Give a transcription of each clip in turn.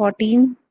14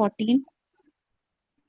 14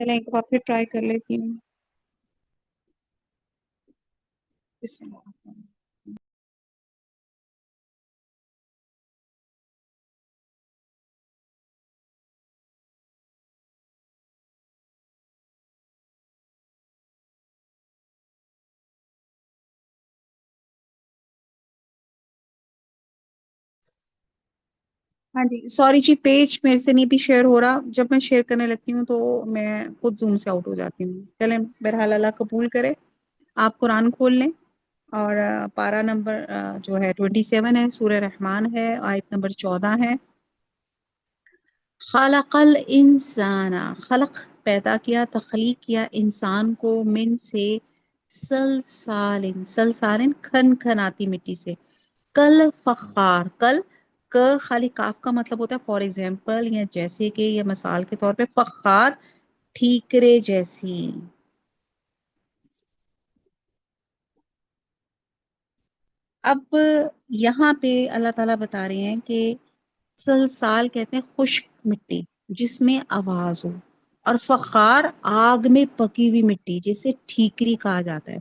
چلیں ایک بار پھر ٹرائی کر لیتی ہوں. بسم اللہ. ہاں جی سوری جی، پیج میرے سے نہیں بھی شیئر ہو رہا. جب میں شیئر کرنے لگتی ہوں تو میں خود زوم سے آؤٹ ہو جاتی ہوں. چلیں بہرحال اللہ قبول کرے. آپ قرآن کھول لیں اور پارا نمبر جو ہے 27 ہے، سورہ رحمان ہے، آیت نمبر 14 ہے. خلق الانسان، خلق پیدا کیا، تخلیق کیا انسان کو، من سے، سلسال، سلسال کھن کھناتی مٹی سے، کل فخار، کل ک خالی کاف کا مطلب ہوتا ہے فار ایگزامپل یا جیسے کہ یا مثال کے طور پہ، فخار ٹھیکرے جیسی. اب یہاں پہ اللہ تعالیٰ بتا رہے ہیں کہ سلسال کہتے ہیں خشک مٹی جس میں آواز ہو، اور فخار آگ میں پکی ہوئی مٹی جسے ٹھیکری کہا جاتا ہے.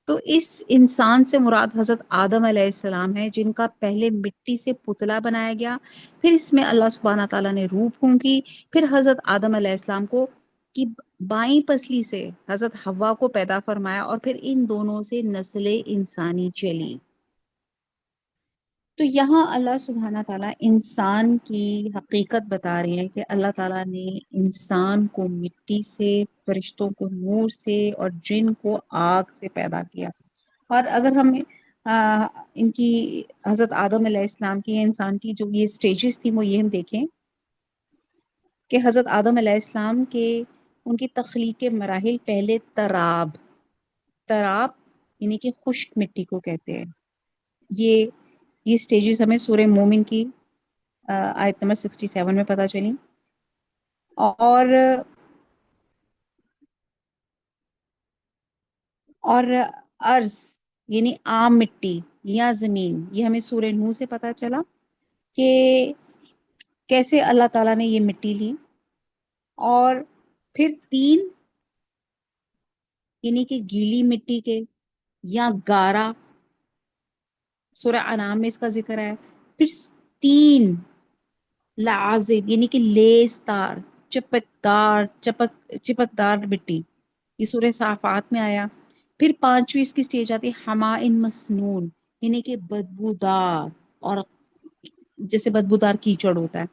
تو اس انسان سے مراد حضرت آدم علیہ السلام ہے، جن کا پہلے مٹی سے پتلا بنایا گیا، پھر اس میں اللہ سبحانہ تعالیٰ نے روح پھونکی، پھر حضرت آدم علیہ السلام کو کی بائیں پسلی سے حضرت حوا کو پیدا فرمایا، اور پھر ان دونوں سے نسل انسانی چلی. تو یہاں اللہ سبحانہ تعالیٰ انسان کی حقیقت بتا رہے ہیں کہ اللہ تعالیٰ نے انسان کو مٹی سے، فرشتوں کو نور سے، اور جن کو آگ سے پیدا کیا. اور اگر ہم ان کی حضرت آدم علیہ السلام کی، انسان کی جو یہ سٹیجز تھی وہ یہ ہم دیکھیں کہ حضرت آدم علیہ السلام کے ان کی تخلیق کے مراحل، پہلے تراب، تراب یعنی کہ خشک مٹی کو کہتے ہیں. یہ سٹیجز ہمیں سورہ مومن کی آیت نمبر 67 میں پتہ چلی. اور ارض یعنی عام مٹی یا زمین، یہ ہمیں سورہ نوح سے پتہ چلا کہ کیسے اللہ تعالیٰ نے یہ مٹی لی. اور پھر تین یعنی کہ گیلی مٹی کے یا گارا، سورہ انعام میں اس کا ذکر ہے. پھر تین لازب یعنی کہ لیس تار، چپکدار مٹی، یہ سورہ صافات میں آیا. پھر پانچویں اس کی سٹیج آتی ہے حمائن مسنون، یعنی کہ بدبودار، اور جیسے بدبودار کیچڑ ہوتا ہے،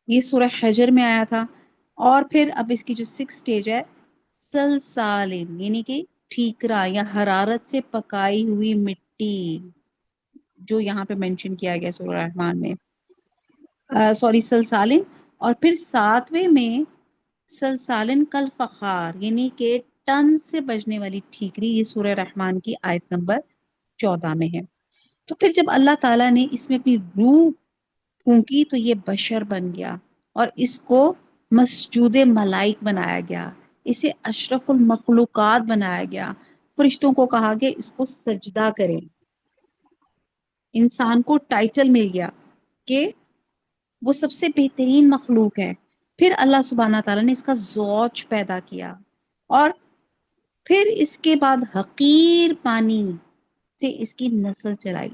یہ سورہ حجر میں آیا تھا. اور پھر اب اس کی جو 6 سٹیج ہے سلسالن، یعنی کہ ٹھیکرا یا حرارت سے پکائی ہوئی مٹی، جو یہاں پہ مینشن کیا گیا سورہ رحمان میں، سوری سلسالن. اور پھر 7ویں میں سلسالن کل فخار، یعنی کہ ٹن سے بجنے والی ٹھیکری، یہ سورہ رحمان کی آیت نمبر 14 میں ہے. تو پھر جب اللہ تعالیٰ نے اس میں اپنی روح پھونکی تو یہ بشر بن گیا، اور اس کو مسجود ملائک بنایا گیا، اسے اشرف المخلوقات بنایا گیا. فرشتوں کو کہا گیا اس کو سجدہ کریں. انسان کو ٹائٹل مل گیا کہ وہ سب سے بہترین مخلوق ہے. پھر اللہ سبحانہ تعالیٰ نے اس کا زوج پیدا کیا، اور پھر اس کے بعد حقیر پانی سے اس کی نسل چلائی،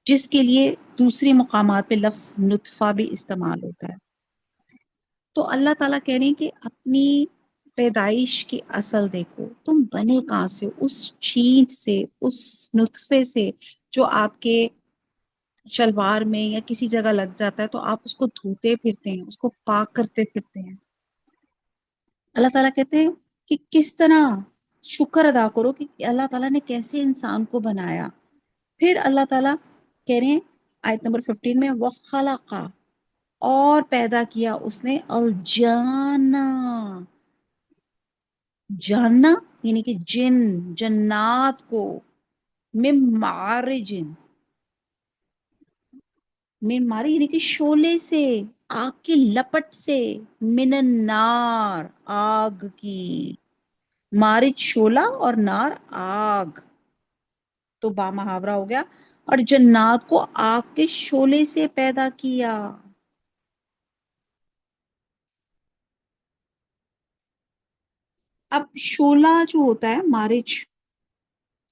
جس کے لیے دوسری مقامات پہ لفظ نطفہ بھی استعمال ہوتا ہے. تو اللہ تعالیٰ کہہ رہے ہیں کہ اپنی پیدائش کی اصل دیکھو، تم بنے کہاں سے، اس چھینٹ سے، اس نطفے سے جو آپ کے شلوار میں یا کسی جگہ لگ جاتا ہے تو آپ اس کو دھوتے پھرتے ہیں، اس کو پاک کرتے پھرتے ہیں. اللہ تعالیٰ کہتے ہیں کہ کس طرح شکر ادا کرو کہ اللہ تعالیٰ نے کیسے انسان کو بنایا. پھر اللہ تعالیٰ کہہ رہے ہیں آیت نمبر 15 میں وَخَلَقَ، اور پیدا کیا اس نے الجانہ، جاننا یعنی کہ جن، جنات کو، من معارج، من ماری یعنی کہ شعلے سے، آگ کی لپٹ سے، من النار، آگ کی، مارج شعلہ اور نار آگ، تو با محاورہ ہو گیا. اور جنات کو آگ کے شعلے سے پیدا کیا. اب شولہ جو ہوتا ہے مارچ،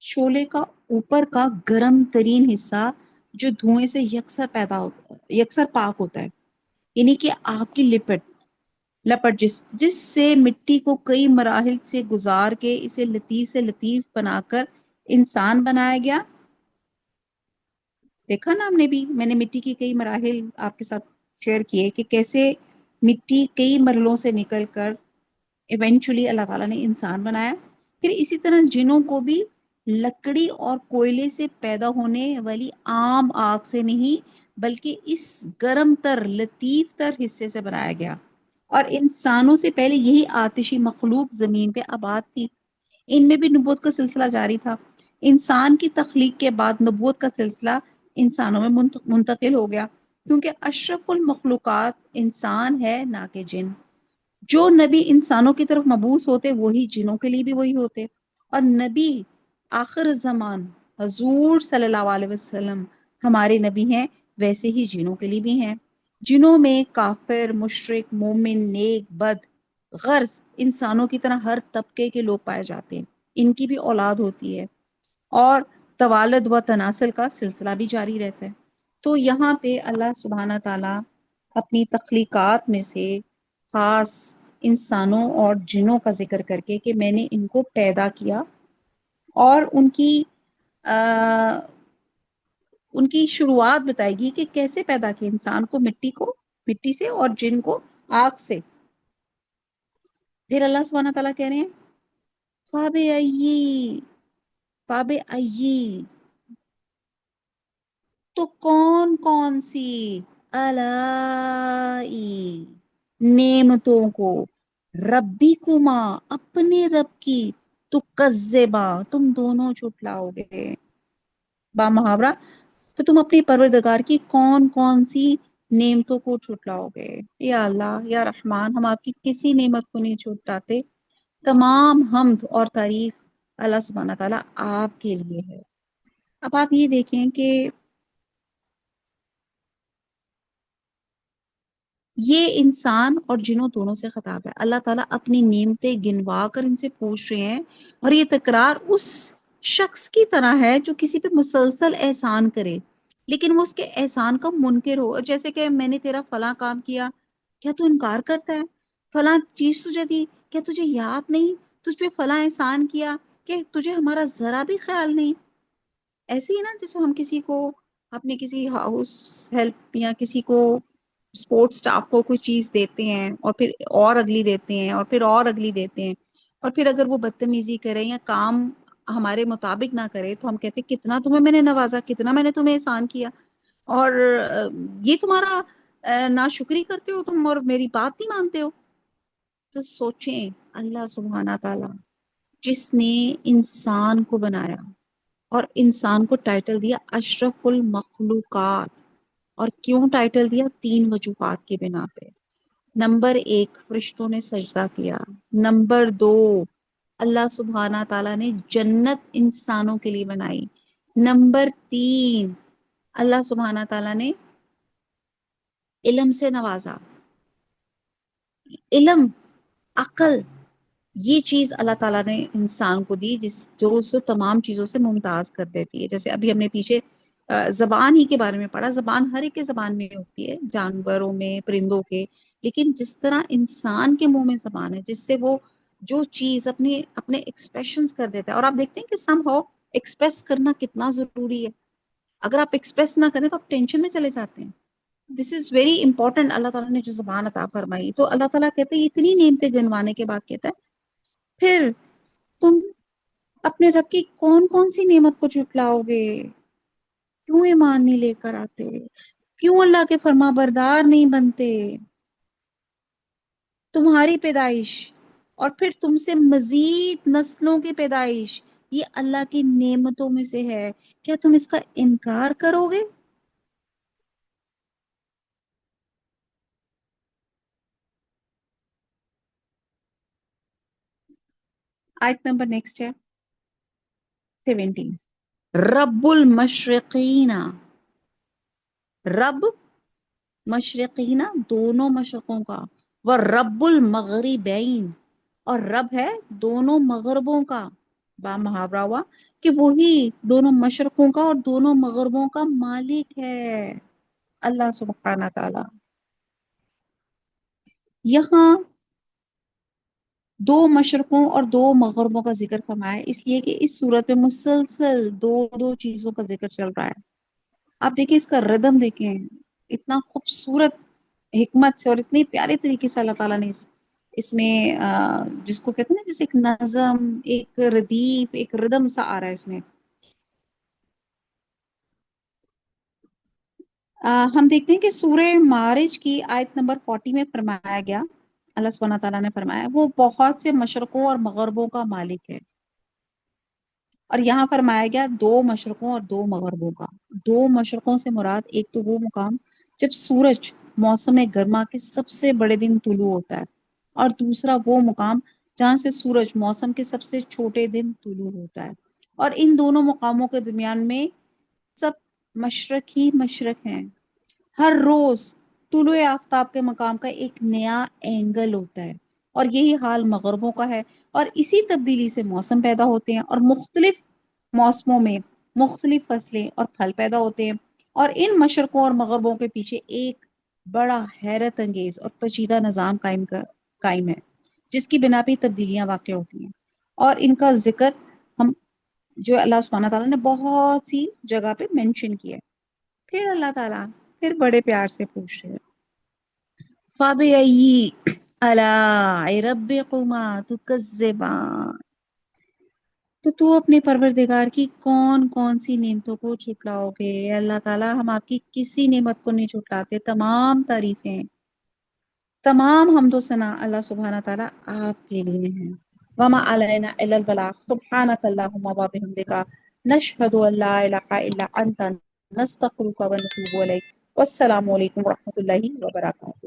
شولے کا اوپر کا گرم ترین حصہ جو دھوئیں سے یکسر پاک ہوتا ہے، یعنی کہ آگ کی لپٹ جس سے مٹی کو کئی مراحل سے گزار کے اسے لطیف سے لطیف بنا کر انسان بنایا گیا۔ دیکھا نا ہم نے بھی، میں نے مٹی کی کئی مراحل آپ کے ساتھ شیئر کیے کہ کیسے مٹی کئی مرحلوں سے نکل کر ایونچولی اللہ تعالیٰ نے انسان بنایا۔ پھر اسی طرح جنوں کو بھی لکڑی اور کوئلے سے پیدا ہونے والی عام آگ سے نہیں بلکہ اس گرم تر لطیف تر حصے سے بنایا گیا، اور انسانوں سے پہلے یہی آتشی مخلوق زمین پہ آباد تھی، ان میں بھی نبوت کا سلسلہ جاری تھا۔ انسان کی تخلیق کے بعد نبوت کا سلسلہ انسانوں میں منتقل ہو گیا، کیونکہ اشرف المخلوقات انسان ہے نہ کہ جن۔ جو نبی انسانوں کی طرف مبعوث ہوتے وہی جنوں کے لیے بھی وہی ہوتے، اور نبی آخر الزمان حضور صلی اللہ علیہ وسلم ہمارے نبی ہیں، ویسے ہی جنوں کے لیے بھی ہیں۔ جنوں میں کافر، مشرک، مومن، نیک، بد، غرض انسانوں کی طرح ہر طبقے کے لوگ پائے جاتے ہیں، ان کی بھی اولاد ہوتی ہے، اور توالد و تناسل کا سلسلہ بھی جاری رہتا ہے۔ تو یہاں پہ اللہ سبحانہ تعالیٰ اپنی تخلیقات میں سے خاص انسانوں اور جنوں کا ذکر کر کے کہ میں نے ان کو پیدا کیا، اور ان کی شروعات بتائے گی کہ کیسے پیدا کیا، انسان کو مٹی سے اور جن کو آگ سے۔ پھر اللہ سبحانہ تعالیٰ کہہ رہے ہیں فاب ای تو کون کون سی الائی نعمتوں کو ربی کما اپنے رب کی تو کذبا تم دونوں جھٹلاؤ گے، با محاورہ تو تم اپنی پروردگار کی کون کون سی نعمتوں کو جھٹلاؤ گے۔ یا اللہ یا رحمان، ہم آپ کی کسی نعمت کو نہیں جھٹلاتے، تمام حمد اور تعریف اللہ سبحانہ تعالیٰ آپ کے لیے ہے۔ اب آپ یہ دیکھیں کہ یہ انسان اور جنوں دونوں سے خطاب ہے، اللہ تعالیٰ اپنی نعمتیں گنوا کر ان سے پوچھ رہے ہیں، اور یہ تکرار اس شخص کی طرح ہے جو کسی پہ مسلسل احسان کرے لیکن وہ اس کے احسان کا منکر ہو، جیسے کہ میں نے تیرا فلاں کام کیا، کیا تو انکار کرتا ہے؟ فلاں چیز تجھے دی، کیا تجھے یاد نہیں؟ تجھ پہ فلاں احسان کیا، کہ تجھے ہمارا ذرا بھی خیال نہیں؟ ایسے ہی نا جیسے ہم کسی کو اپنے کسی ہاؤس ہیلپ یا کسی کو سپورٹ سٹاف کو کوئی چیز دیتے ہیں، اور پھر اور اگلی دیتے ہیں، اور پھر اور اگلی دیتے ہیں، اور پھر اگر وہ بدتمیزی کرے یا کام ہمارے مطابق نہ کرے تو ہم کہتے ہیں کتنا تمہیں میں نے نوازا، کتنا میں نے تمہیں احسان کیا، اور یہ تمہارا ناشکری کرتے ہو تم اور میری بات نہیں مانتے ہو۔ تو سوچیں اللہ سبحانہ تعالیٰ جس نے انسان کو بنایا اور انسان کو ٹائٹل دیا اشرف المخلوقات، اور کیوں ٹائٹل دیا؟ تین وجوہات کی بنا پہ۔ نمبر ایک، فرشتوں نے سجدہ کیا۔ نمبر دو، اللہ سبحانہ تعالیٰ نے جنت انسانوں کے لیے بنائی۔ نمبر تین، اللہ سبحانہ تعالیٰ نے علم سے نوازا۔ علم، عقل، یہ چیز اللہ تعالیٰ نے انسان کو دی جو اسے تمام چیزوں سے ممتاز کر دیتی ہے۔ جیسے ابھی ہم نے پیچھے زبان ہی کے بارے میں پڑھا، زبان ہر ایک کے زبان میں ہوتی ہے، جانوروں میں، پرندوں کے، لیکن جس طرح انسان کے منہ میں زبان ہے جس سے وہ جو چیز اپنے ایکسپریشنز کر دیتا ہے، اور آپ دیکھتے ہیں کہ سم ہاؤ ایکسپریس کرنا کتنا ضروری ہے، اگر آپ ایکسپریس نہ کریں تو آپ ٹینشن میں چلے جاتے ہیں۔ دس از ویری امپورٹنٹ، اللہ تعالیٰ نے جو زبان عطا فرمائی، تو اللہ تعالیٰ کہتے ہیں اتنی نعمتیں گنوانے کے بعد کہتا ہے پھر تم اپنے رب کی کون کون سی نعمت کو جھٹلاؤ گے؟ کیوں ایمان نہیں لے کر آتے؟ کیوں اللہ کے فرما بردار نہیں بنتے؟ تمہاری پیدائش اور پھر تم سے مزید نسلوں کی پیدائش یہ اللہ کی نعمتوں میں سے ہے، کیا تم اس کا انکار کرو گے؟ آیت نمبر نیکسٹ ہے 17، رب المشرقین، رب مشرقین دونوں مشرقوں کا، وہ رب المغربین اور رب ہے دونوں مغربوں کا، با محاورہ ہوا کہ وہی دونوں مشرقوں کا اور دونوں مغربوں کا مالک ہے، اللہ سبحانہ تعالی۔ یہاں دو مشرقوں اور دو مغربوں کا ذکر فرمایا ہے، اس لیے کہ اس صورت میں مسلسل دو دو چیزوں کا ذکر چل رہا ہے۔ آپ دیکھیں اس کا ردم دیکھیں، اتنا خوبصورت حکمت سے اور اتنے پیارے طریقے سے اللہ تعالیٰ نے اس میں جس کو کہتے ہیں نا، جیسے ایک نظم، ایک ردیف، ایک ردم سا آ رہا ہے اس میں۔ ہم دیکھتے ہیں کہ سورہ معارج کی آیت نمبر 40 میں فرمایا گیا، اللہ سبحانہ تعالیٰ نے فرمایا وہ بہت سے مشرقوں اور مغربوں کا مالک ہے، اور یہاں فرمایا گیا دو مشرقوں اور دو مغربوں کا۔ دو مشرقوں سے مراد ایک تو وہ مقام جب سورج موسم گرما کے سب سے بڑے دن طلوع ہوتا ہے، اور دوسرا وہ مقام جہاں سے سورج موسم کے سب سے چھوٹے دن طلوع ہوتا ہے، اور ان دونوں مقاموں کے درمیان میں سب مشرق ہی مشرق ہیں۔ ہر روز طلوع آفتاب کے مقام کا ایک نیا اینگل ہوتا ہے، اور یہی حال مغربوں کا ہے، اور اسی تبدیلی سے موسم پیدا ہوتے ہیں، اور مختلف موسموں میں مختلف فصلیں اور پھل پیدا ہوتے ہیں، اور ان مشرقوں اور مغربوں کے پیچھے ایک بڑا حیرت انگیز اور پیچیدہ نظام قائم ہے، جس کی بنا پہ تبدیلیاں واقع ہوتی ہیں، اور ان کا ذکر ہم جو اللہ سبحانہ تعالیٰ نے بہت سی جگہ پہ مینشن کیا ہے۔ پھر اللہ تعالیٰ پھر بڑے پیار سے پوچھ رہے ہیں، فَبِأَيِّ آلَاءِ رَبِّكُمَا تُكَذِّبَانِ، تو اپنے پروردگار کی کون کون سی نعمتوں کو جھٹلاؤ گے؟ اللہ تعالیٰ ہم آپ کی کسی نعمت کو نہیں جھٹلاتے، تمام تعریفیں، تمام حمد و ثنا اللہ سبحانہ تعالیٰ آپ کے لیے ہیں۔ وما علینا الا البلاغ، سبحانک اللہم وبحمدک، نشہد ان لا الہ الا انت، نستغفرک ونتوب الیک۔ والسلام علیکم ورحمۃ اللہ وبرکاتہ۔